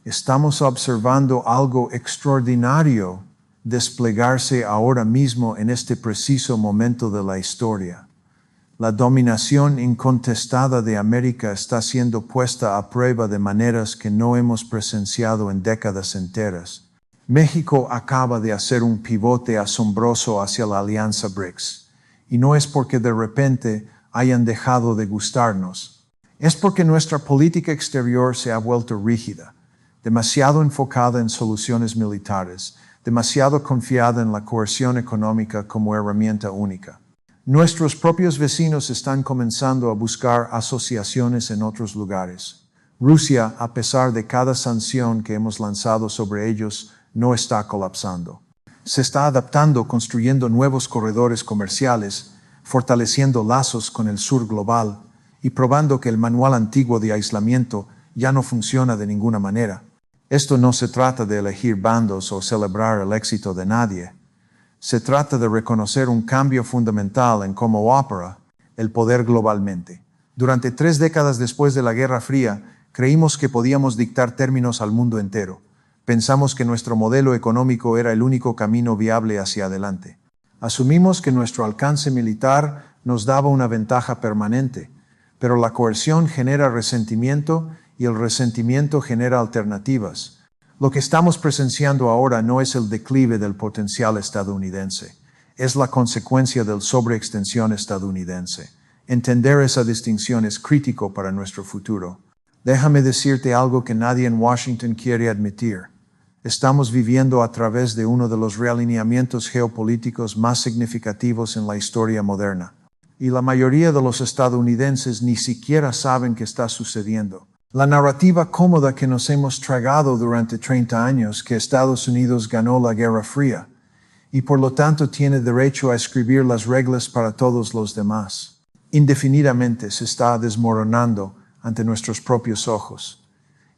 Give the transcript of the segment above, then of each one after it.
Estamos observando algo extraordinario desplegarse ahora mismo en este preciso momento de la historia. La dominación incontestada de América está siendo puesta a prueba de maneras que no hemos presenciado en décadas enteras. México acaba de hacer un pivote asombroso hacia la alianza BRICS. Y no es porque de repente hayan dejado de gustarnos. Es porque nuestra política exterior se ha vuelto rígida, demasiado enfocada en soluciones militares, demasiado confiada en la coerción económica como herramienta única. Nuestros propios vecinos están comenzando a buscar asociaciones en otros lugares. Rusia, a pesar de cada sanción que hemos lanzado sobre ellos, no está colapsando. Se está adaptando, construyendo nuevos corredores comerciales, fortaleciendo lazos con el sur global y probando que el manual antiguo de aislamiento ya no funciona de ninguna manera. Esto no se trata de elegir bandos o celebrar el éxito de nadie. Se trata de reconocer un cambio fundamental en cómo opera el poder globalmente. Durante 3 décadas después de la Guerra Fría, creímos que podíamos dictar términos al mundo entero. Pensamos que nuestro modelo económico era el único camino viable hacia adelante. Asumimos que nuestro alcance militar nos daba una ventaja permanente, pero la coerción genera resentimiento y el resentimiento genera alternativas. Lo que estamos presenciando ahora no es el declive del potencial estadounidense, es la consecuencia del sobreextensión estadounidense. Entender esa distinción es crítico para nuestro futuro. Déjame decirte algo que nadie en Washington quiere admitir. Estamos viviendo a través de uno de los realineamientos geopolíticos más significativos en la historia moderna. Y la mayoría de los estadounidenses ni siquiera saben qué está sucediendo. La narrativa cómoda que nos hemos tragado durante 30 años que Estados Unidos ganó la Guerra Fría y por lo tanto tiene derecho a escribir las reglas para todos los demás. Indefinidamente se está desmoronando ante nuestros propios ojos.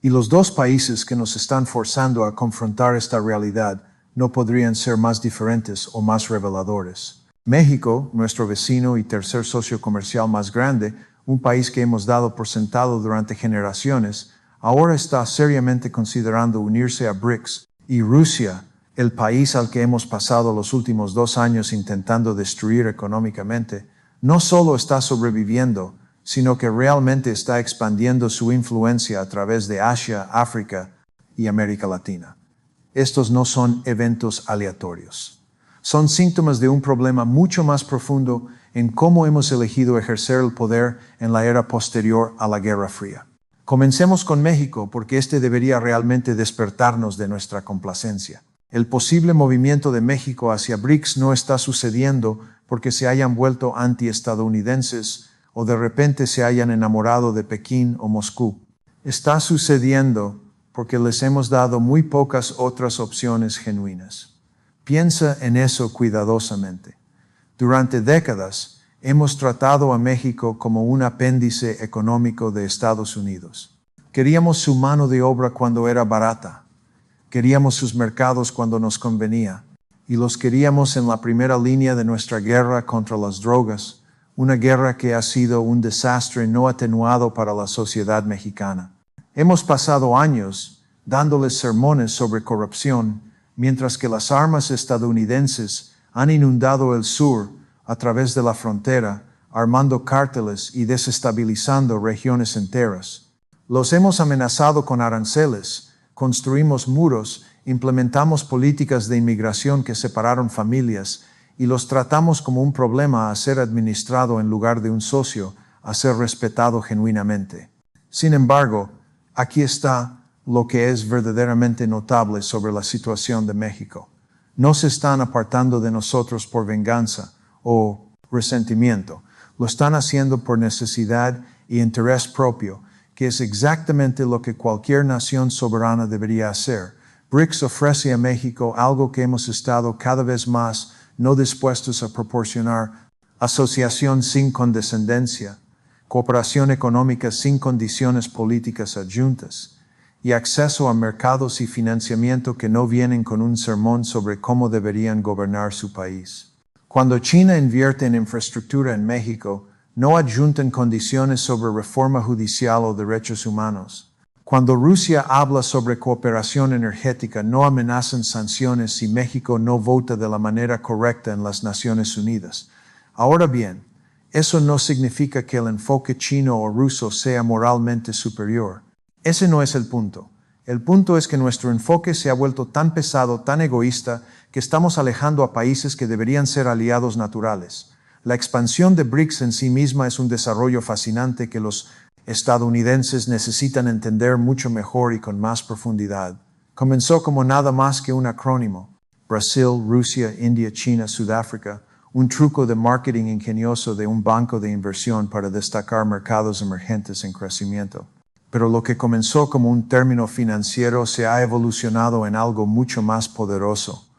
Y los 2 países que nos están forzando a confrontar esta realidad no podrían ser más diferentes o más reveladores. México, nuestro vecino y tercer socio comercial más grande, un país que hemos dado por sentado durante generaciones, ahora está seriamente considerando unirse a BRICS. Y Rusia, el país al que hemos pasado los últimos 2 años intentando destruir económicamente, no solo está sobreviviendo, sino que realmente está expandiendo su influencia a través de Asia, África y América Latina. Estos no son eventos aleatorios. Son síntomas de un problema mucho más profundo en cómo hemos elegido ejercer el poder en la era posterior a la Guerra Fría. Comencemos con México porque este debería realmente despertarnos de nuestra complacencia. El posible movimiento de México hacia BRICS no está sucediendo porque se hayan vuelto anti-estadounidenses o de repente se hayan enamorado de Pekín o Moscú. Está sucediendo porque les hemos dado muy pocas otras opciones genuinas. Piensa en eso cuidadosamente. Durante décadas hemos tratado a México como un apéndice económico de Estados Unidos. Queríamos su mano de obra cuando era barata. Queríamos sus mercados cuando nos convenía. Y los queríamos en la primera línea de nuestra guerra contra las drogas, una guerra que ha sido un desastre no atenuado para la sociedad mexicana. Hemos pasado años dándoles sermones sobre corrupción, mientras que las armas estadounidenses han inundado el sur a través de la frontera, armando cárteles y desestabilizando regiones enteras. Los hemos amenazado con aranceles, construimos muros, implementamos políticas de inmigración que separaron familias y los tratamos como un problema a ser administrado en lugar de un socio a ser respetado genuinamente. Sin embargo, aquí está lo que es verdaderamente notable sobre la situación de México. No se están apartando de nosotros por venganza o resentimiento. Lo están haciendo por necesidad y interés propio, que es exactamente lo que cualquier nación soberana debería hacer. BRICS ofrece a México algo que hemos estado cada vez más no dispuestos a proporcionar: asociación sin condescendencia, cooperación económica sin condiciones políticas adjuntas, y acceso a mercados y financiamiento que no vienen con un sermón sobre cómo deberían gobernar su país. Cuando China invierte en infraestructura en México, no adjuntan condiciones sobre reforma judicial o derechos humanos. Cuando Rusia habla sobre cooperación energética, no amenazan sanciones si México no vota de la manera correcta en las Naciones Unidas. Ahora bien, eso no significa que el enfoque chino o ruso sea moralmente superior. Ese no es el punto. El punto es que nuestro enfoque se ha vuelto tan pesado, tan egoísta, que estamos alejando a países que deberían ser aliados naturales. La expansión de BRICS en sí misma es un desarrollo fascinante que los estadounidenses necesitan entender mucho mejor y con más profundidad. Comenzó como nada más que un acrónimo: Brasil, Rusia, India, China, Sudáfrica, un truco de marketing ingenioso de un banco de inversión para destacar mercados emergentes en crecimiento. Pero lo que comenzó como un término financiero se ha evolucionado en algo mucho más poderoso,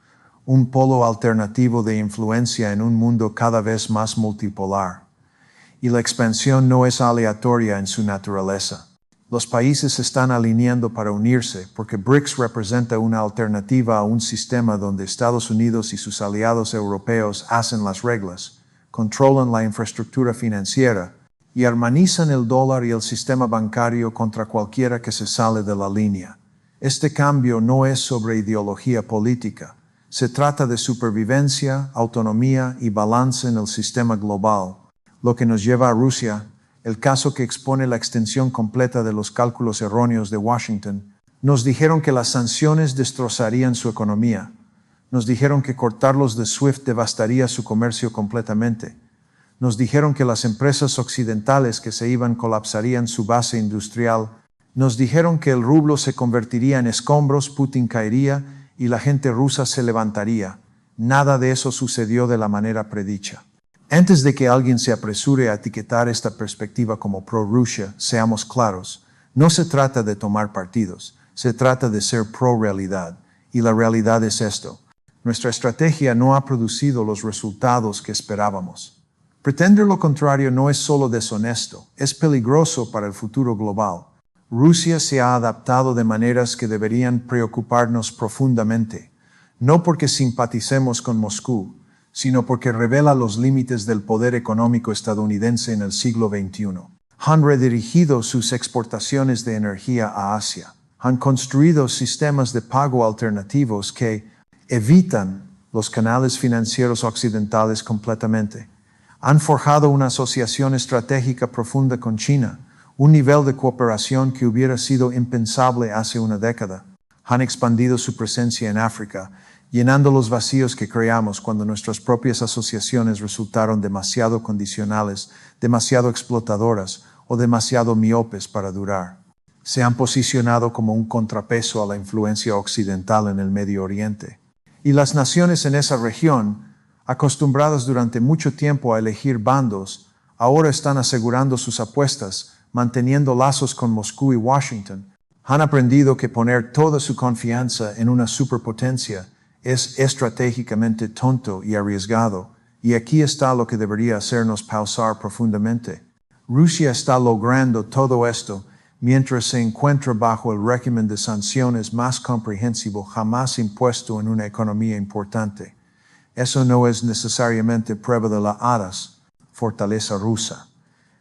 un polo alternativo de influencia en un mundo cada vez más multipolar. Y la expansión no es aleatoria en su naturaleza. Los países se están alineando para unirse porque BRICS representa una alternativa a un sistema donde Estados Unidos y sus aliados europeos hacen las reglas, controlan la infraestructura financiera y armonizan el dólar y el sistema bancario contra cualquiera que se sale de la línea. Este cambio no es sobre ideología política. Se trata de supervivencia, autonomía y balance en el sistema global. Lo que nos lleva a Rusia, el caso que expone la extensión completa de los cálculos erróneos de Washington. Nos dijeron que las sanciones destrozarían su economía. Nos dijeron que cortarlos de SWIFT devastaría su comercio completamente. Nos dijeron que las empresas occidentales que se iban colapsarían su base industrial. Nos dijeron que el rublo se convertiría en escombros, Putin caería y la gente rusa se levantaría. Nada de eso sucedió de la manera predicha. Antes de que alguien se apresure a etiquetar esta perspectiva como pro-Rusia, seamos claros, no se trata de tomar partidos, se trata de ser pro-realidad, y la realidad es esto: nuestra estrategia no ha producido los resultados que esperábamos. Pretender lo contrario no es solo deshonesto, es peligroso para el futuro global. Rusia se ha adaptado de maneras que deberían preocuparnos profundamente, no porque simpaticemos con Moscú, sino porque revela los límites del poder económico estadounidense en el siglo XXI. Han redirigido sus exportaciones de energía a Asia. Han construido sistemas de pago alternativos que evitan los canales financieros occidentales completamente. Han forjado una asociación estratégica profunda con China, un nivel de cooperación que hubiera sido impensable hace una década. Han expandido su presencia en África, llenando los vacíos que creamos cuando nuestras propias asociaciones resultaron demasiado condicionales, demasiado explotadoras o demasiado miopes para durar. Se han posicionado como un contrapeso a la influencia occidental en el Medio Oriente. Y las naciones en esa región, acostumbradas durante mucho tiempo a elegir bandos, ahora están asegurando sus apuestas, manteniendo lazos con Moscú y Washington. Han aprendido que poner toda su confianza en una superpotencia es estratégicamente tonto y arriesgado, y aquí está lo que debería hacernos pausar profundamente. Rusia está logrando todo esto mientras se encuentra bajo el régimen de sanciones más comprensivo jamás impuesto en una economía importante. Eso no es necesariamente prueba de la hadas, fortaleza rusa,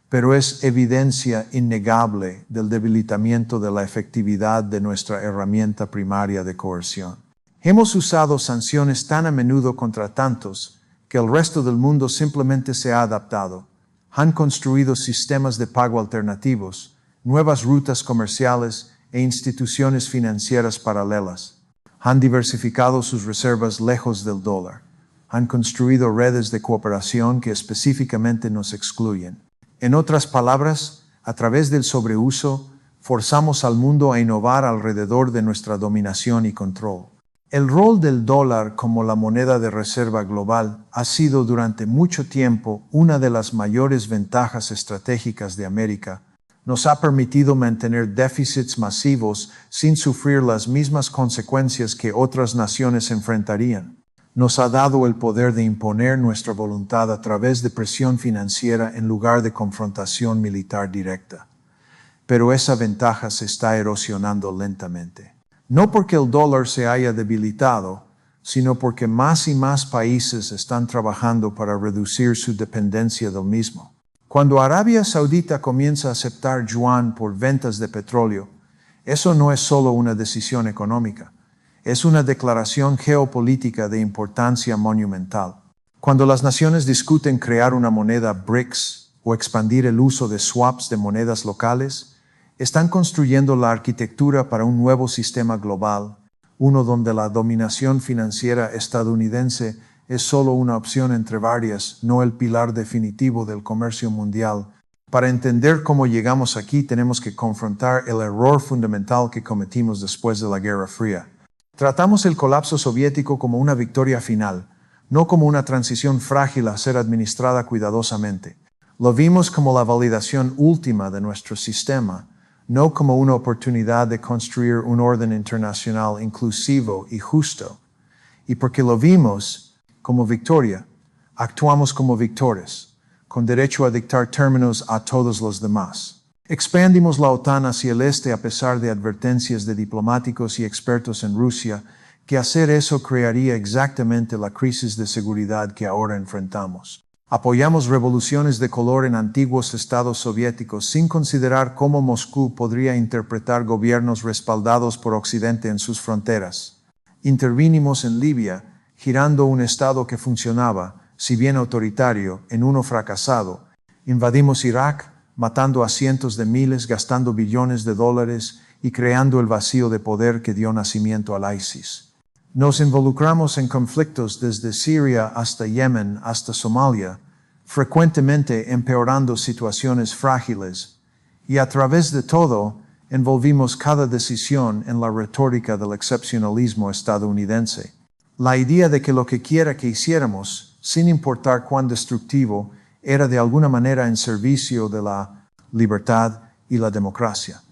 pero es evidencia innegable del debilitamiento de la efectividad de nuestra herramienta primaria de coerción. Hemos usado sanciones tan a menudo contra tantos que el resto del mundo simplemente se ha adaptado. Han construido sistemas de pago alternativos, nuevas rutas comerciales e instituciones financieras paralelas. Han diversificado sus reservas lejos del dólar. Han construido redes de cooperación que específicamente nos excluyen. En otras palabras, a través del sobreuso, forzamos al mundo a innovar alrededor de nuestra dominación y control. El rol del dólar como la moneda de reserva global ha sido durante mucho tiempo una de las mayores ventajas estratégicas de América. Nos ha permitido mantener déficits masivos sin sufrir las mismas consecuencias que otras naciones enfrentarían. Nos ha dado el poder de imponer nuestra voluntad a través de presión financiera en lugar de confrontación militar directa. Pero esa ventaja se está erosionando lentamente. No porque el dólar se haya debilitado, sino porque más y más países están trabajando para reducir su dependencia del mismo. Cuando Arabia Saudita comienza a aceptar yuan por ventas de petróleo, Eso no es solo una decisión económica, es una declaración geopolítica de importancia monumental. Cuando las naciones discuten crear una moneda BRICS o expandir el uso de swaps de monedas locales, están construyendo la arquitectura para un nuevo sistema global, uno donde la dominación financiera estadounidense es solo una opción entre varias, no el pilar definitivo del comercio mundial. Para entender cómo llegamos aquí, tenemos que confrontar el error fundamental que cometimos después de la Guerra Fría. Tratamos el colapso soviético como una victoria final, no como una transición frágil a ser administrada cuidadosamente. Lo vimos como la validación última de nuestro sistema, no como una oportunidad de construir un orden internacional inclusivo y justo. Y porque lo vimos como victoria, actuamos como victores, con derecho a dictar términos a todos los demás. Expandimos la OTAN hacia el este a pesar de advertencias de diplomáticos y expertos en Rusia que hacer eso crearía exactamente la crisis de seguridad que ahora enfrentamos. Apoyamos revoluciones de color en antiguos estados soviéticos sin considerar cómo Moscú podría interpretar gobiernos respaldados por Occidente en sus fronteras. Intervinimos en Libia, girando un estado que funcionaba, si bien autoritario, en uno fracasado. Invadimos Irak, matando a cientos de miles, gastando billones de dólares y creando el vacío de poder que dio nacimiento al ISIS. Nos involucramos en conflictos desde Siria hasta Yemen hasta Somalia, frecuentemente empeorando situaciones frágiles, y a través de todo, envolvimos cada decisión en la retórica del excepcionalismo estadounidense. La idea de que lo que quiera que hiciéramos, sin importar cuán destructivo, era de alguna manera en servicio de la libertad y la democracia.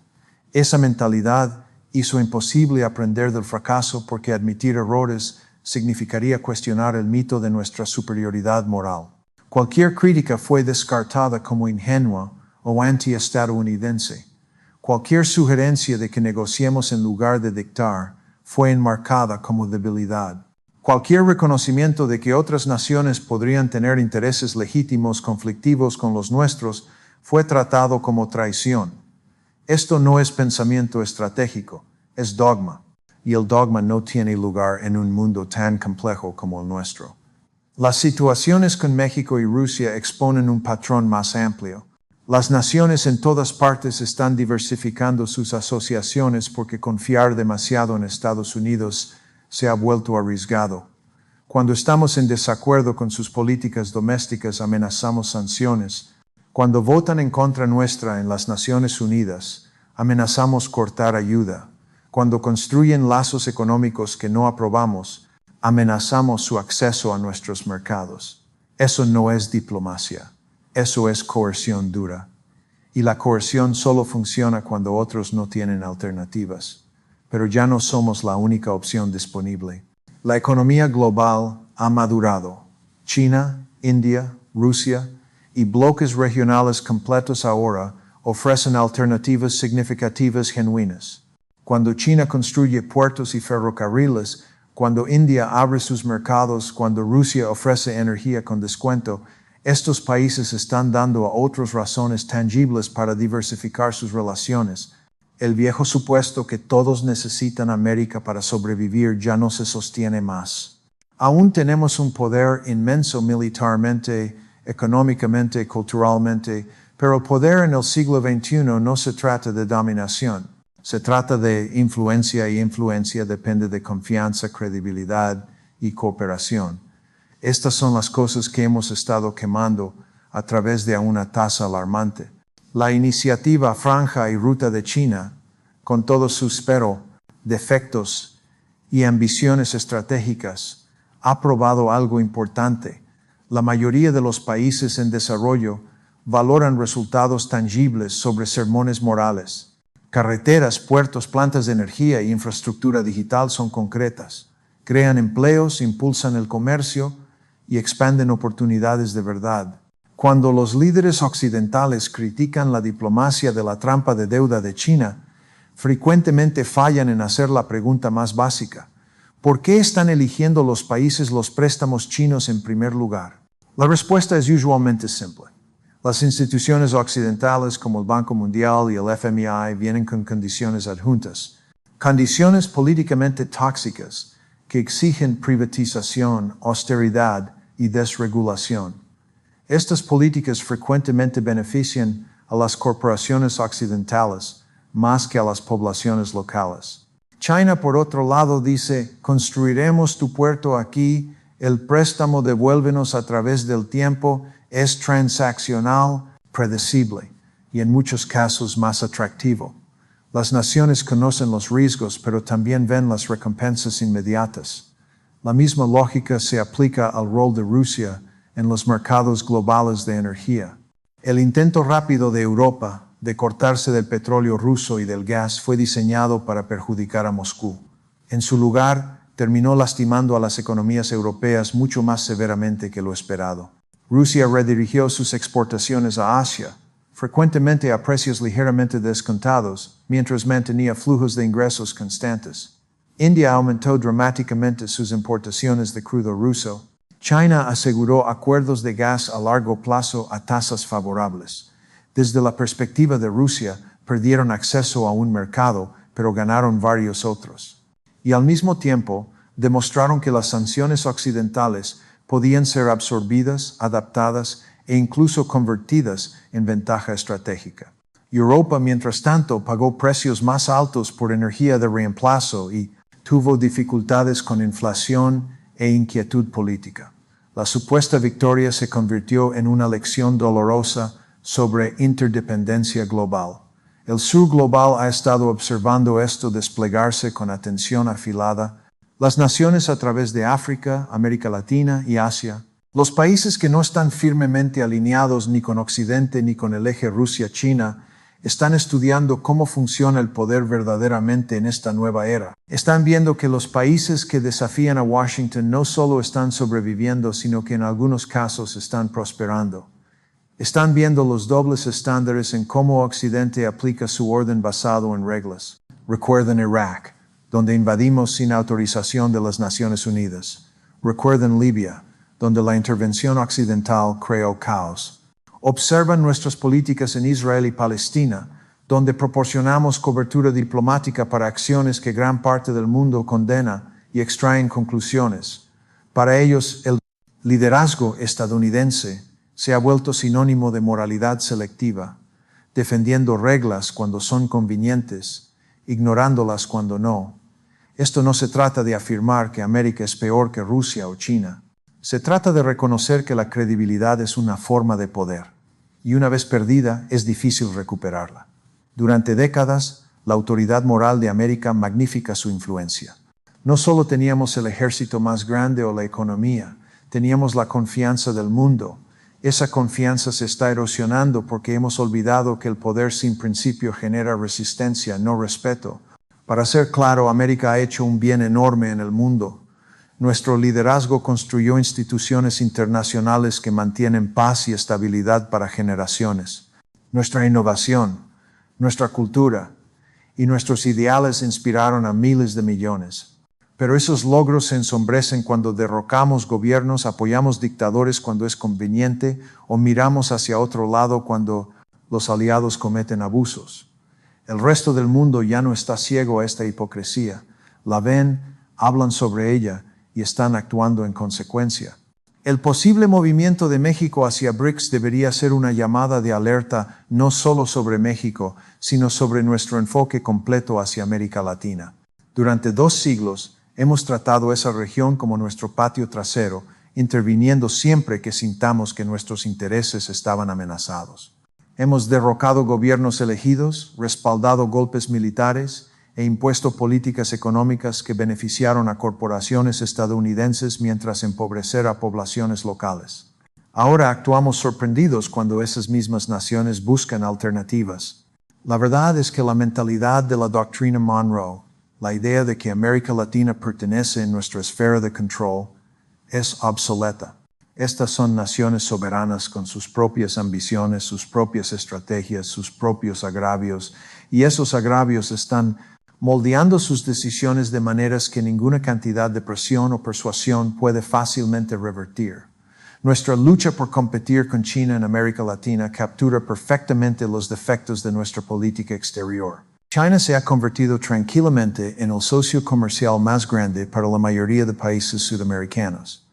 Esa mentalidad hizo imposible aprender del fracaso porque admitir errores significaría cuestionar el mito de nuestra superioridad moral. Cualquier crítica fue descartada como ingenua o anti-estadounidense. Cualquier sugerencia de que negociemos en lugar de dictar fue enmarcada como debilidad. Cualquier reconocimiento de que otras naciones podrían tener intereses legítimos conflictivos con los nuestros fue tratado como traición. Esto no es pensamiento estratégico, es dogma, y el dogma no tiene lugar en un mundo tan complejo como el nuestro. Las situaciones con México y Rusia exponen un patrón más amplio. Las naciones en todas partes están diversificando sus asociaciones porque confiar demasiado en Estados Unidos se ha vuelto arriesgado. Cuando estamos en desacuerdo con sus políticas domésticas, amenazamos sanciones. Cuando votan en contra nuestra en las Naciones Unidas, amenazamos cortar ayuda. Cuando construyen lazos económicos que no aprobamos, amenazamos su acceso a nuestros mercados. Eso no es diplomacia, eso es coerción dura. Y la coerción solo funciona cuando otros no tienen alternativas. Pero ya no somos la única opción disponible. La economía global ha madurado. China, India, Rusia y bloques regionales completos ahora ofrecen alternativas significativas genuinas. Cuando China construye puertos y ferrocarriles, cuando India abre sus mercados, cuando Rusia ofrece energía con descuento, estos países están dando a otros razones tangibles para diversificar sus relaciones. El viejo supuesto que todos necesitan América para sobrevivir ya no se sostiene más. Aún tenemos un poder inmenso militarmente, económicamente, culturalmente, pero el poder en el siglo XXI no se trata de dominación. Se trata de influencia y influencia depende de confianza, credibilidad y cooperación. Estas son las cosas que hemos estado quemando a través de una tasa alarmante. La iniciativa Franja y Ruta de China, con todos sus defectos y ambiciones estratégicas, ha probado algo importante. La mayoría de los países en desarrollo valoran resultados tangibles sobre sermones morales. Carreteras, puertos, plantas de energía e infraestructura digital son concretas. Crean empleos, impulsan el comercio y expanden oportunidades de verdad. Cuando los líderes occidentales critican la diplomacia de la trampa de deuda de China, frecuentemente fallan en hacer la pregunta más básica. ¿Por qué están eligiendo los países los préstamos chinos en primer lugar? La respuesta es usualmente simple. Las instituciones occidentales como el Banco Mundial y el FMI vienen con condiciones adjuntas, condiciones políticamente tóxicas que exigen privatización, austeridad y desregulación. Estas políticas frecuentemente benefician a las corporaciones occidentales más que a las poblaciones locales. China, por otro lado, dice, construiremos tu puerto aquí, el préstamo devuélvenos a través del tiempo, es transaccional, predecible y en muchos casos más atractivo. Las naciones conocen los riesgos, pero también ven las recompensas inmediatas. La misma lógica se aplica al rol de Rusia en los mercados globales de energía. El intento rápido de Europa de cortarse del petróleo ruso y del gas fue diseñado para perjudicar a Moscú. En su lugar, terminó lastimando a las economías europeas mucho más severamente que lo esperado. Rusia redirigió sus exportaciones a Asia, frecuentemente a precios ligeramente descontados, mientras mantenía flujos de ingresos constantes. India aumentó dramáticamente sus importaciones de crudo ruso. China aseguró acuerdos de gas a largo plazo a tasas favorables. Desde la perspectiva de Rusia, perdieron acceso a un mercado, pero ganaron varios otros. Y al mismo tiempo, demostraron que las sanciones occidentales podían ser absorbidas, adaptadas e incluso convertidas en ventaja estratégica. Europa, mientras tanto, pagó precios más altos por energía de reemplazo y tuvo dificultades con inflación e inquietud política. La supuesta victoria se convirtió en una lección dolorosa sobre interdependencia global. El sur global ha estado observando esto desplegarse con atención afilada. Las naciones a través de África, América Latina y Asia, los países que no están firmemente alineados ni con Occidente ni con el eje Rusia-China, están estudiando cómo funciona el poder verdaderamente en esta nueva era. Están viendo que los países que desafían a Washington no solo están sobreviviendo, sino que en algunos casos están prosperando. Están viendo los dobles estándares en cómo Occidente aplica su orden basado en reglas. Recuerden Irak, donde invadimos sin autorización de las Naciones Unidas. Recuerden Libia, donde la intervención occidental creó caos. Observan nuestras políticas en Israel y Palestina, donde proporcionamos cobertura diplomática para acciones que gran parte del mundo condena y extraen conclusiones. Para ellos, el liderazgo estadounidense se ha vuelto sinónimo de moralidad selectiva, defendiendo reglas cuando son convenientes, ignorándolas cuando no. Esto no se trata de afirmar que América es peor que Rusia o China. Se trata de reconocer que la credibilidad es una forma de poder, y una vez perdida es difícil recuperarla. Durante décadas, la autoridad moral de América magnifica su influencia. No solo teníamos el ejército más grande o la economía, teníamos la confianza del mundo. Esa confianza se está erosionando porque hemos olvidado que el poder sin principio genera resistencia, no respeto. Para ser claro, América ha hecho un bien enorme en el mundo. Nuestro liderazgo construyó instituciones internacionales que mantienen paz y estabilidad para generaciones. Nuestra innovación, nuestra cultura y nuestros ideales inspiraron a miles de millones. Pero esos logros se ensombrecen cuando derrocamos gobiernos, apoyamos dictadores cuando es conveniente o miramos hacia otro lado cuando los aliados cometen abusos. El resto del mundo ya no está ciego a esta hipocresía. La ven, hablan sobre ella y están actuando en consecuencia. El posible movimiento de México hacia BRICS debería ser una llamada de alerta no solo sobre México, sino sobre nuestro enfoque completo hacia América Latina. Durante 2 siglos, hemos tratado esa región como nuestro patio trasero, interviniendo siempre que sintamos que nuestros intereses estaban amenazados. Hemos derrocado gobiernos elegidos, respaldado golpes militares e impuesto políticas económicas que beneficiaron a corporaciones estadounidenses mientras empobrecer a poblaciones locales. Ahora actuamos sorprendidos cuando esas mismas naciones buscan alternativas. La verdad es que la mentalidad de la doctrina Monroe, la idea de que América Latina pertenece en nuestra esfera de control, es obsoleta. Estas son naciones soberanas con sus propias ambiciones, sus propias estrategias, sus propios agravios, y esos agravios están moldeando sus decisiones de maneras que ninguna cantidad de presión o persuasión puede fácilmente revertir. Nuestra lucha por competir con China en América Latina captura perfectamente los defectos de nuestra política exterior. China se ha convertido tranquilamente en el socio comercial más grande para la mayoría de países sudamericanos.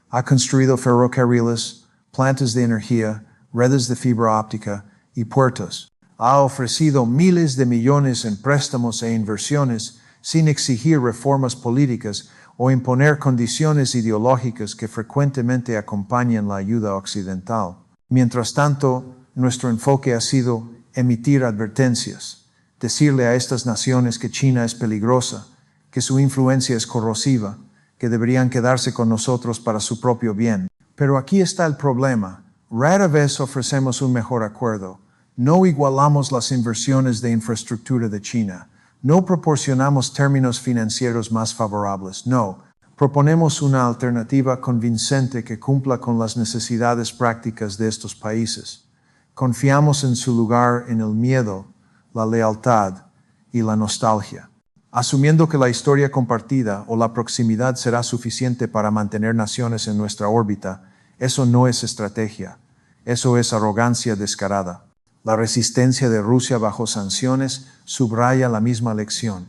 Ha construido ferrocarriles, plantas de energía, redes de fibra óptica y puertos. Ha ofrecido miles de millones en préstamos e inversiones sin exigir reformas políticas o imponer condiciones ideológicas que frecuentemente acompañan la ayuda occidental. Mientras tanto, nuestro enfoque ha sido emitir advertencias, decirle a estas naciones que China es peligrosa, que su influencia es corrosiva, que deberían quedarse con nosotros para su propio bien. Pero aquí está el problema. Rara vez ofrecemos un mejor acuerdo. No igualamos las inversiones de infraestructura de China. No proporcionamos términos financieros más favorables. No. Proponemos una alternativa convincente que cumpla con las necesidades prácticas de estos países. Confiamos en su lugar en el miedo, la lealtad y la nostalgia. Asumiendo que la historia compartida o la proximidad será suficiente para mantener naciones en nuestra órbita, eso no es estrategia. Eso es arrogancia descarada. La resistencia de Rusia bajo sanciones subraya la misma lección.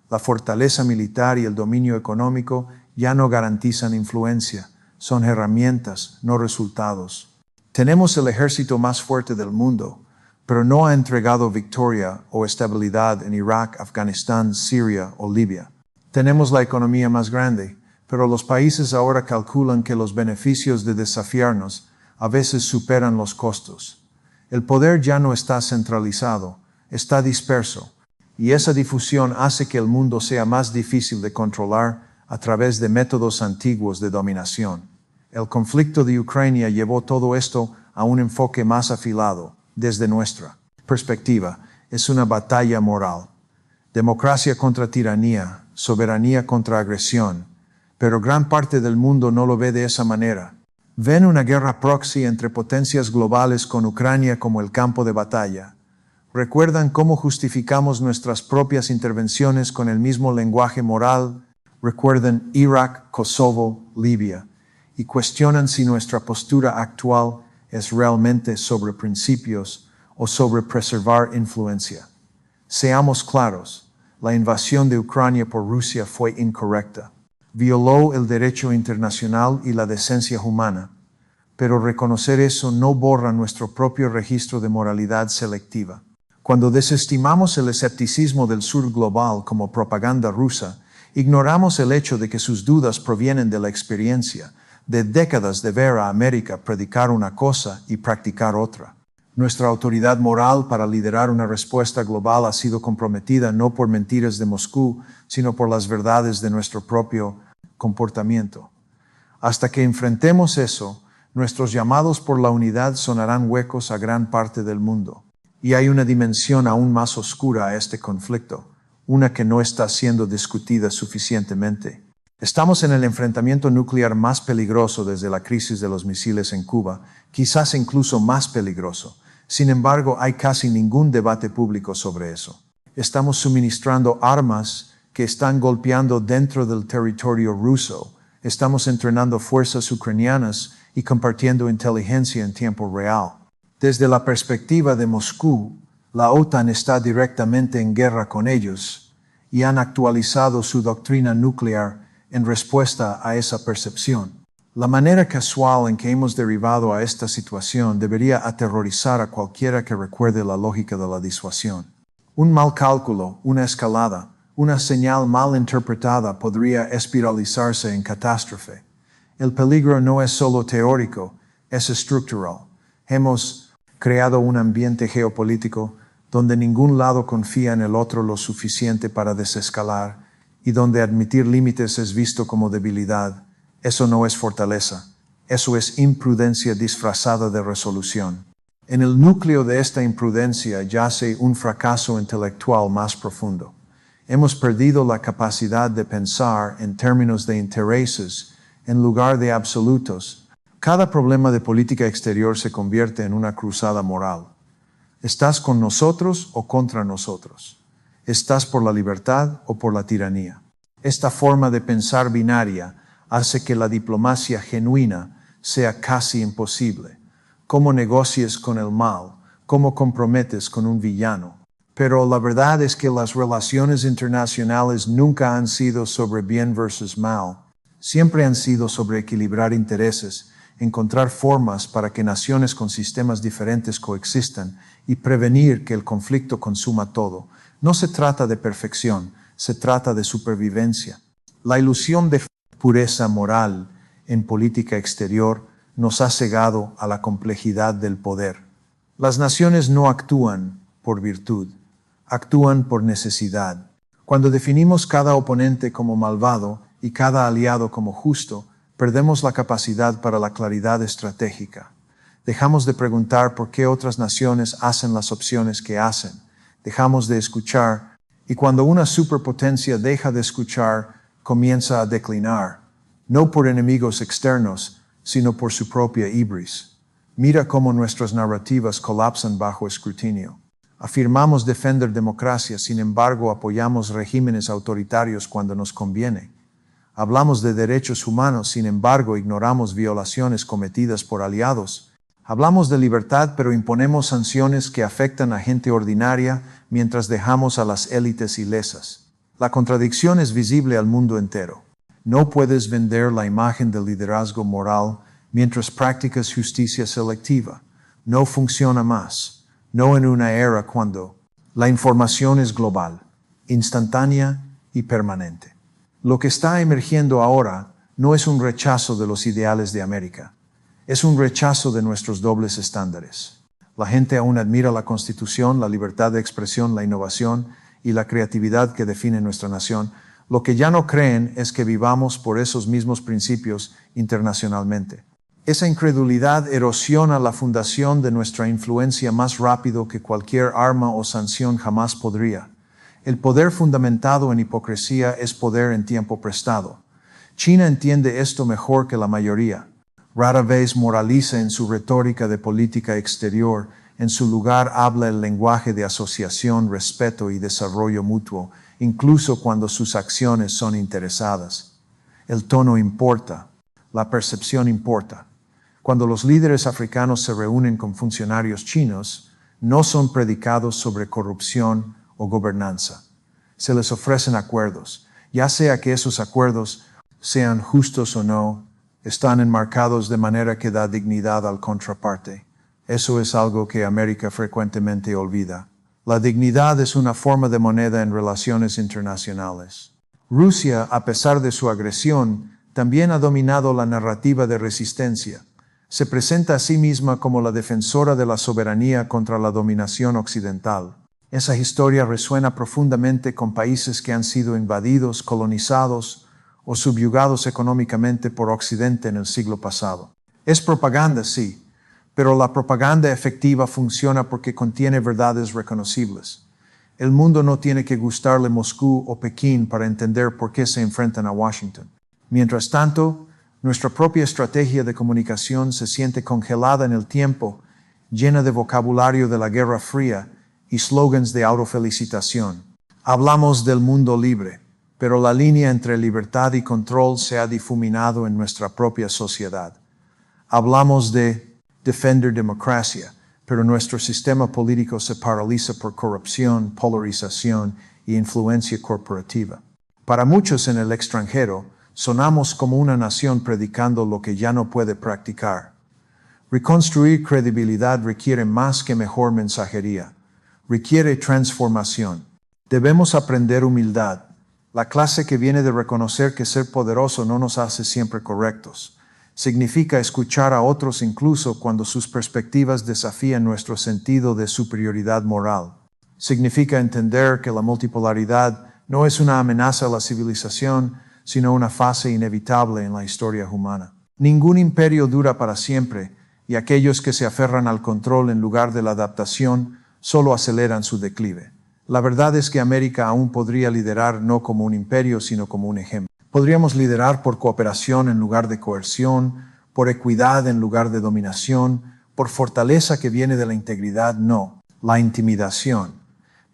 La fortaleza militar y el dominio económico ya no garantizan influencia, son herramientas, no resultados. Tenemos el ejército más fuerte del mundo, pero no ha entregado victoria o estabilidad en Irak, Afganistán, Siria o Libia. Tenemos la economía más grande, pero los países ahora calculan que los beneficios de desafiarnos a veces superan los costos. El poder ya no está centralizado, está disperso, y esa difusión hace que el mundo sea más difícil de controlar a través de métodos antiguos de dominación. El conflicto de Ucrania llevó todo esto a un enfoque más afilado. Desde nuestra perspectiva, es una batalla moral. Democracia contra tiranía, soberanía contra agresión, pero gran parte del mundo no lo ve de esa manera. Ven una guerra proxy entre potencias globales con Ucrania como el campo de batalla. Recuerdan cómo justificamos nuestras propias intervenciones con el mismo lenguaje moral. Recuerdan Irak, Kosovo, Libia, y cuestionan si nuestra postura actual es realmente sobre principios o sobre preservar influencia. Seamos claros, la invasión de Ucrania por Rusia fue incorrecta. Violó el derecho internacional y la decencia humana, pero reconocer eso no borra nuestro propio registro de moralidad selectiva. Cuando desestimamos el escepticismo del sur global como propaganda rusa, ignoramos el hecho de que sus dudas provienen de la experiencia, de décadas de ver a América predicar una cosa y practicar otra. Nuestra autoridad moral para liderar una respuesta global ha sido comprometida no por mentiras de Moscú, sino por las verdades de nuestro propio comportamiento. Hasta que enfrentemos eso, nuestros llamados por la unidad sonarán huecos a gran parte del mundo. Y hay una dimensión aún más oscura a este conflicto, una que no está siendo discutida suficientemente. Estamos en el enfrentamiento nuclear más peligroso desde la crisis de los misiles en Cuba, quizás incluso más peligroso. Sin embargo, hay casi ningún debate público sobre eso. Estamos suministrando armas que están golpeando dentro del territorio ruso. Estamos entrenando fuerzas ucranianas y compartiendo inteligencia en tiempo real. Desde la perspectiva de Moscú, la OTAN está directamente en guerra con ellos y han actualizado su doctrina nuclear en respuesta a esa percepción. La manera casual en que hemos derivado a esta situación debería aterrorizar a cualquiera que recuerde la lógica de la disuasión. Un mal cálculo, una escalada, una señal mal interpretada podría espiralizarse en catástrofe. El peligro no es solo teórico, es estructural. Hemos creado un ambiente geopolítico donde ningún lado confía en el otro lo suficiente para desescalar y donde admitir límites es visto como debilidad. Eso no es fortaleza, eso es imprudencia disfrazada de resolución. En el núcleo de esta imprudencia yace un fracaso intelectual más profundo. Hemos perdido la capacidad de pensar en términos de intereses en lugar de absolutos. Cada problema de política exterior se convierte en una cruzada moral. ¿Estás con nosotros o contra nosotros? ¿Estás por la libertad o por la tiranía? Esta forma de pensar binaria hace que la diplomacia genuina sea casi imposible. Cómo negocias con el mal, cómo comprometes con un villano. Pero la verdad es que las relaciones internacionales nunca han sido sobre bien versus mal. Siempre han sido sobre equilibrar intereses, encontrar formas para que naciones con sistemas diferentes coexistan y prevenir que el conflicto consuma todo. No se trata de perfección, se trata de supervivencia. La ilusión de pureza moral en política exterior nos ha cegado a la complejidad del poder. Las naciones no actúan por virtud, actúan por necesidad. Cuando definimos cada oponente como malvado y cada aliado como justo, perdemos la capacidad para la claridad estratégica. Dejamos de preguntar por qué otras naciones hacen las opciones que hacen. Dejamos de escuchar, y cuando una superpotencia deja de escuchar, comienza a declinar, no por enemigos externos, sino por su propia ibris. Mira cómo nuestras narrativas colapsan bajo escrutinio. Afirmamos defender democracia, sin embargo apoyamos regímenes autoritarios cuando nos conviene. Hablamos de derechos humanos, sin embargo ignoramos violaciones cometidas por aliados. Hablamos de libertad, pero imponemos sanciones que afectan a gente ordinaria mientras dejamos a las élites ilesas. La contradicción es visible al mundo entero. No puedes vender la imagen del liderazgo moral mientras practicas justicia selectiva. No funciona más. No en una era cuando la información es global, instantánea y permanente. Lo que está emergiendo ahora no es un rechazo de los ideales de América. Es un rechazo de nuestros dobles estándares. La gente aún admira la Constitución, la libertad de expresión, la innovación y la creatividad que define nuestra nación. Lo que ya no creen es que vivamos por esos mismos principios internacionalmente. Esa incredulidad erosiona la fundación de nuestra influencia más rápido que cualquier arma o sanción jamás podría. El poder fundamentado en hipocresía es poder en tiempo prestado. China entiende esto mejor que la mayoría. Rara vez moraliza en su retórica de política exterior. En su lugar habla el lenguaje de asociación, respeto y desarrollo mutuo, incluso cuando sus acciones son interesadas. El tono importa. La percepción importa. Cuando los líderes africanos se reúnen con funcionarios chinos, no son predicados sobre corrupción o gobernanza. Se les ofrecen acuerdos, ya sea que esos acuerdos sean justos o no, están enmarcados de manera que da dignidad al contraparte. Eso es algo que América frecuentemente olvida. La dignidad es una forma de moneda en relaciones internacionales. Rusia, a pesar de su agresión, también ha dominado la narrativa de resistencia. Se presenta a sí misma como la defensora de la soberanía contra la dominación occidental. Esa historia resuena profundamente con países que han sido invadidos, colonizados o subyugados económicamente por Occidente en el siglo pasado. Es propaganda, sí, pero la propaganda efectiva funciona porque contiene verdades reconocibles. El mundo no tiene que gustarle Moscú o Pekín para entender por qué se enfrentan a Washington. Mientras tanto, nuestra propia estrategia de comunicación se siente congelada en el tiempo, llena de vocabulario de la Guerra Fría y slogans de autofelicitación. Hablamos del mundo libre, pero la línea entre libertad y control se ha difuminado en nuestra propia sociedad. Hablamos de defender democracia, pero nuestro sistema político se paraliza por corrupción, polarización y influencia corporativa. Para muchos en el extranjero, sonamos como una nación predicando lo que ya no puede practicar. Reconstruir credibilidad requiere más que mejor mensajería. Requiere transformación. Debemos aprender humildad, la clase que viene de reconocer que ser poderoso no nos hace siempre correctos. Significa escuchar a otros incluso cuando sus perspectivas desafían nuestro sentido de superioridad moral. Significa entender que la multipolaridad no es una amenaza a la civilización, sino una fase inevitable en la historia humana. Ningún imperio dura para siempre, y aquellos que se aferran al control en lugar de la adaptación solo aceleran su declive. La verdad es que América aún podría liderar no como un imperio, sino como un ejemplo. Podríamos liderar por cooperación en lugar de coerción, por equidad en lugar de dominación, por fortaleza que viene de la integridad, no, la intimidación.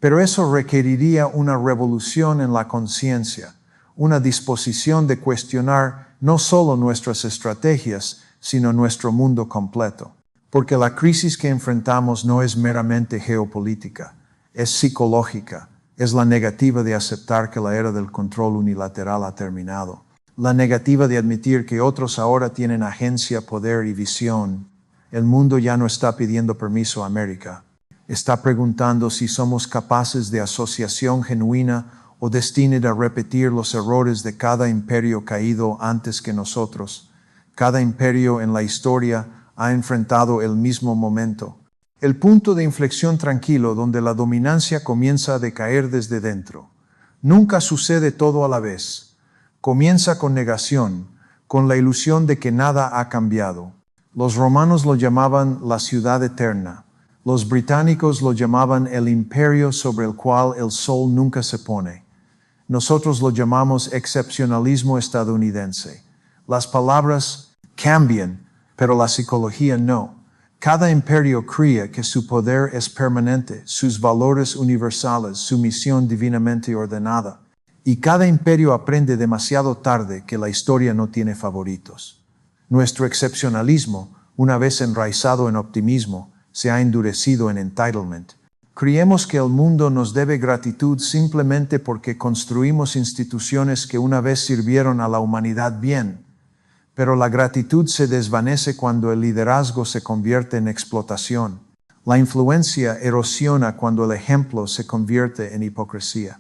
Pero eso requeriría una revolución en la conciencia, una disposición de cuestionar no solo nuestras estrategias, sino nuestro mundo completo. Porque la crisis que enfrentamos no es meramente geopolítica, es psicológica, es la negativa de aceptar que la era del control unilateral ha terminado, la negativa de admitir que otros ahora tienen agencia, poder y visión. El mundo ya no está pidiendo permiso a América, está preguntando si somos capaces de asociación genuina o destinados a repetir los errores de cada imperio caído antes que nosotros. Cada imperio en la historia ha enfrentado el mismo momento. El punto de inflexión tranquilo donde la dominancia comienza a decaer desde dentro. Nunca sucede todo a la vez. Comienza con negación, con la ilusión de que nada ha cambiado. Los romanos lo llamaban la ciudad eterna. Los británicos lo llamaban el imperio sobre el cual el sol nunca se pone. Nosotros lo llamamos excepcionalismo estadounidense. Las palabras cambian, pero la psicología no. Cada imperio cree que su poder es permanente, sus valores universales, su misión divinamente ordenada. Y cada imperio aprende demasiado tarde que la historia no tiene favoritos. Nuestro excepcionalismo, una vez enraizado en optimismo, se ha endurecido en entitlement. Creemos que el mundo nos debe gratitud simplemente porque construimos instituciones que una vez sirvieron a la humanidad bien. Pero la gratitud se desvanece cuando el liderazgo se convierte en explotación. La influencia erosiona cuando el ejemplo se convierte en hipocresía.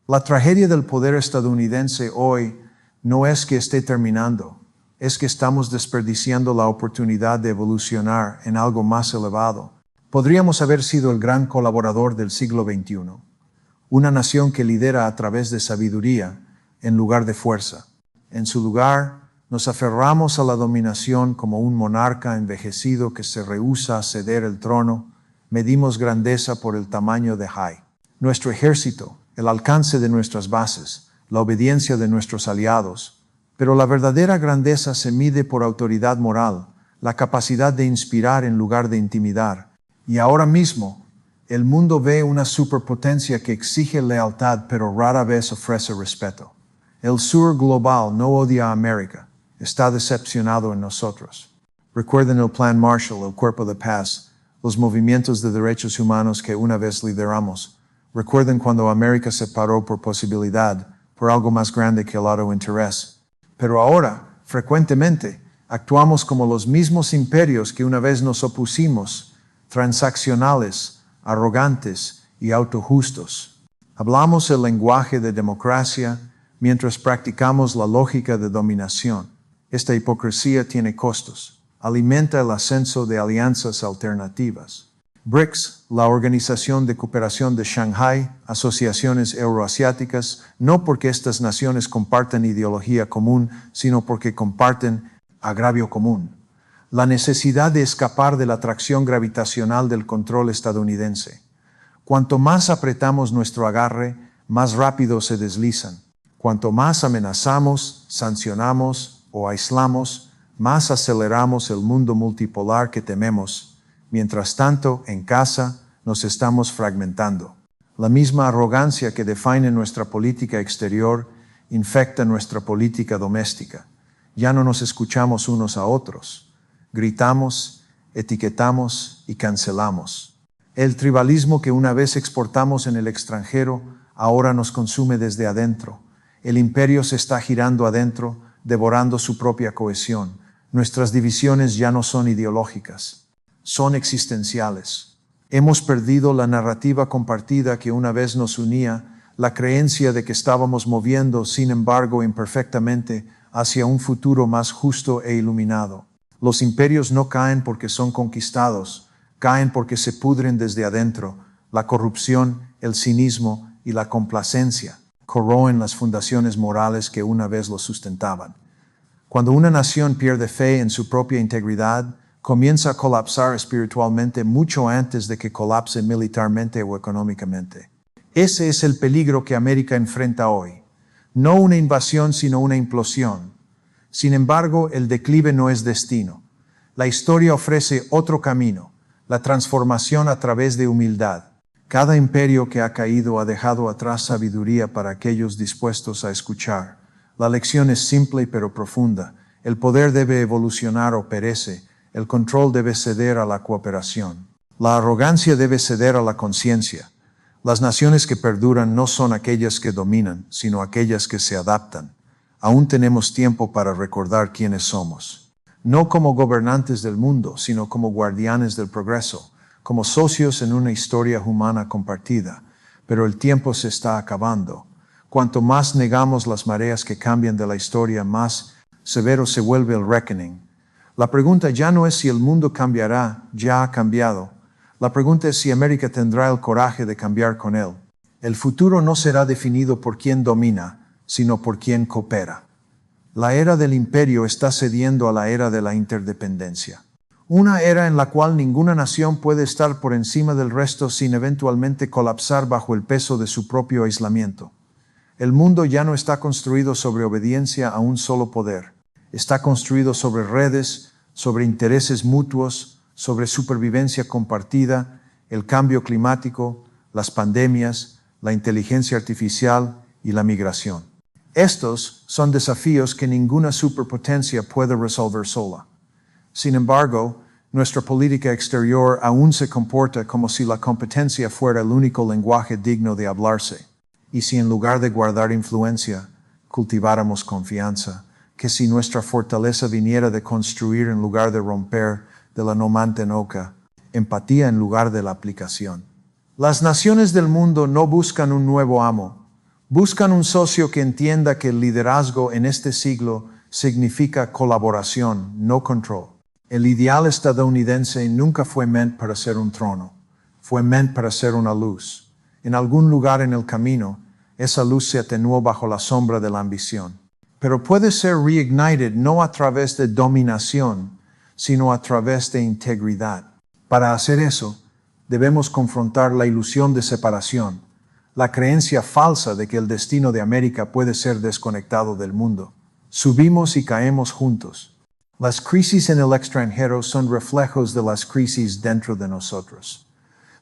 La tragedia del poder estadounidense hoy no es que esté terminando, es que estamos desperdiciando la oportunidad de evolucionar en algo más elevado. Podríamos haber sido el gran colaborador del siglo XXI, una nación que lidera a través de sabiduría en lugar de fuerza. En su lugar, nos aferramos a la dominación como un monarca envejecido que se rehúsa a ceder el trono. Medimos grandeza por el tamaño de Jai. Nuestro ejército, el alcance de nuestras bases, la obediencia de nuestros aliados. Pero la verdadera grandeza se mide por autoridad moral, la capacidad de inspirar en lugar de intimidar. Y ahora mismo, el mundo ve una superpotencia que exige lealtad pero rara vez ofrece respeto. El sur global no odia a América, está decepcionado en nosotros. Recuerden el Plan Marshall, el Cuerpo de Paz, los movimientos de derechos humanos que una vez lideramos. Recuerden cuando América se paró por posibilidad, por algo más grande que el autointerés. Pero ahora, frecuentemente, actuamos como los mismos imperios que una vez nos opusimos, transaccionales, arrogantes y autojustos. Hablamos el lenguaje de democracia mientras practicamos la lógica de dominación. Esta hipocresía tiene costos. Alimenta el ascenso de alianzas alternativas. BRICS, la Organización de Cooperación de Shanghái, asociaciones euroasiáticas, no porque estas naciones comparten ideología común, sino porque comparten agravio común. La necesidad de escapar de la atracción gravitacional del control estadounidense. Cuanto más apretamos nuestro agarre, más rápido se deslizan. Cuanto más amenazamos, sancionamos o aislamos, más aceleramos el mundo multipolar que tememos. Mientras tanto, en casa, nos estamos fragmentando. La misma arrogancia que define nuestra política exterior infecta nuestra política doméstica. Ya no nos escuchamos unos a otros. Gritamos, etiquetamos y cancelamos. El tribalismo que una vez exportamos en el extranjero, ahora nos consume desde adentro. El imperio se está girando adentro, devorando su propia cohesión. Nuestras divisiones ya no son ideológicas, son existenciales. Hemos perdido la narrativa compartida que una vez nos unía, la creencia de que estábamos moviendo, sin embargo, imperfectamente, hacia un futuro más justo e iluminado. Los imperios no caen porque son conquistados, caen porque se pudren desde adentro. La corrupción, el cinismo y la complacencia corroen las fundaciones morales que una vez los sustentaban. Cuando una nación pierde fe en su propia integridad, comienza a colapsar espiritualmente mucho antes de que colapse militarmente o económicamente. Ese es el peligro que América enfrenta hoy. No una invasión, sino una implosión. Sin embargo, el declive no es destino. La historia ofrece otro camino, la transformación a través de humildad. Cada imperio que ha caído ha dejado atrás sabiduría para aquellos dispuestos a escuchar. La lección es simple pero profunda. El poder debe evolucionar o perece. El control debe ceder a la cooperación. La arrogancia debe ceder a la conciencia. Las naciones que perduran no son aquellas que dominan, sino aquellas que se adaptan. Aún tenemos tiempo para recordar quiénes somos. No como gobernantes del mundo, sino como guardianes del progreso, como socios en una historia humana compartida. Pero el tiempo se está acabando. Cuanto más negamos las mareas que cambian de la historia, más severo se vuelve el reckoning. La pregunta ya no es si el mundo cambiará, ya ha cambiado. La pregunta es si América tendrá el coraje de cambiar con él. El futuro no será definido por quien domina, sino por quien coopera. La era del imperio está cediendo a la era de la interdependencia. Una era en la cual ninguna nación puede estar por encima del resto sin eventualmente colapsar bajo el peso de su propio aislamiento. El mundo ya no está construido sobre obediencia a un solo poder. Está construido sobre redes, sobre intereses mutuos, sobre supervivencia compartida, el cambio climático, las pandemias, la inteligencia artificial y la migración. Estos son desafíos que ninguna superpotencia puede resolver sola. Sin embargo, nuestra política exterior aún se comporta como si la competencia fuera el único lenguaje digno de hablarse. Y si en lugar de guardar influencia, cultiváramos confianza, que si nuestra fortaleza viniera de construir en lugar de romper, de la no mantenoca, empatía en lugar de la aplicación. Las naciones del mundo no buscan un nuevo amo, buscan un socio que entienda que el liderazgo en este siglo significa colaboración, no control. El ideal estadounidense nunca fue meant para ser un trono, fue meant para ser una luz. En algún lugar en el camino, esa luz se atenuó bajo la sombra de la ambición. Pero puede ser reignited no a través de dominación, sino a través de integridad. Para hacer eso, debemos confrontar la ilusión de separación, la creencia falsa de que el destino de América puede ser desconectado del mundo. Subimos y caemos juntos. Las crisis en el extranjero son reflejos de las crisis dentro de nosotros.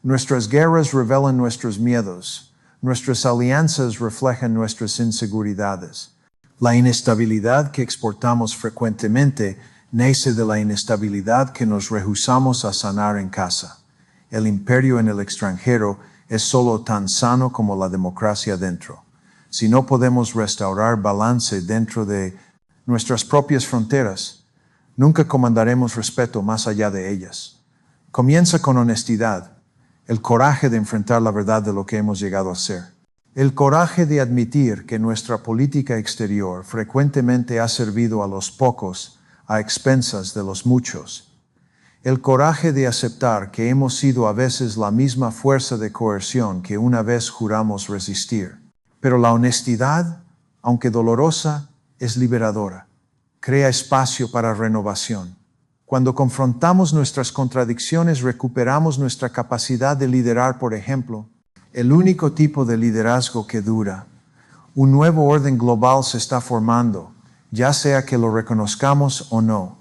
Nuestras guerras revelan nuestros miedos. Nuestras alianzas reflejan nuestras inseguridades. La inestabilidad que exportamos frecuentemente nace de la inestabilidad que nos rehusamos a sanar en casa. El imperio en el extranjero es solo tan sano como la democracia dentro. Si no podemos restaurar balance dentro de nuestras propias fronteras, nunca comandaremos respeto más allá de ellas. Comienza con honestidad, el coraje de enfrentar la verdad de lo que hemos llegado a ser. El coraje de admitir que nuestra política exterior frecuentemente ha servido a los pocos a expensas de los muchos. El coraje de aceptar que hemos sido a veces la misma fuerza de coerción que una vez juramos resistir. Pero la honestidad, aunque dolorosa, es liberadora. Crea espacio para renovación. Cuando confrontamos nuestras contradicciones, recuperamos nuestra capacidad de liderar, por ejemplo, el único tipo de liderazgo que dura. Un nuevo orden global se está formando, ya sea que lo reconozcamos o no.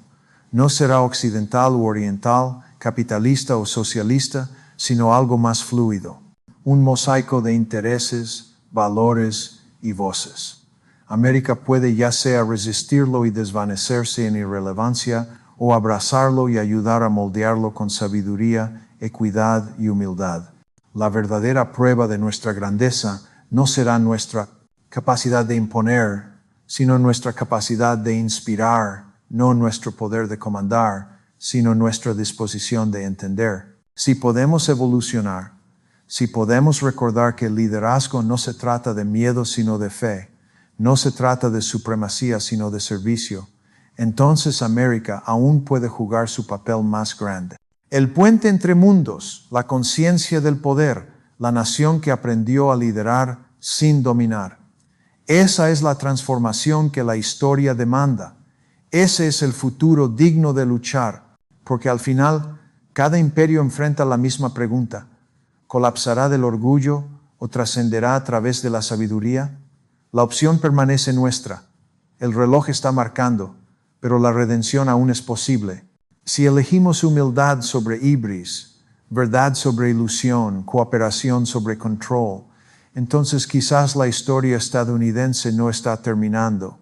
No será occidental u oriental, capitalista o socialista, sino algo más fluido. Un mosaico de intereses, valores y voces. América puede ya sea resistirlo y desvanecerse en irrelevancia, o abrazarlo y ayudar a moldearlo con sabiduría, equidad y humildad. La verdadera prueba de nuestra grandeza no será nuestra capacidad de imponer, sino nuestra capacidad de inspirar, no nuestro poder de comandar, sino nuestra disposición de entender. Si podemos evolucionar, si podemos recordar que el liderazgo no se trata de miedo sino de fe, no se trata de supremacía sino de servicio, entonces América aún puede jugar su papel más grande. El puente entre mundos, la conciencia del poder, la nación que aprendió a liderar sin dominar. Esa es la transformación que la historia demanda. Ese es el futuro digno de luchar, porque al final cada imperio enfrenta la misma pregunta. ¿Colapsará del orgullo o trascenderá a través de la sabiduría? La opción permanece nuestra. El reloj está marcando, pero la redención aún es posible. Si elegimos humildad sobre ibris, verdad sobre ilusión, cooperación sobre control, entonces quizás la historia estadounidense no está terminando.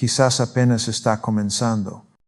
quizás apenas está comenzando.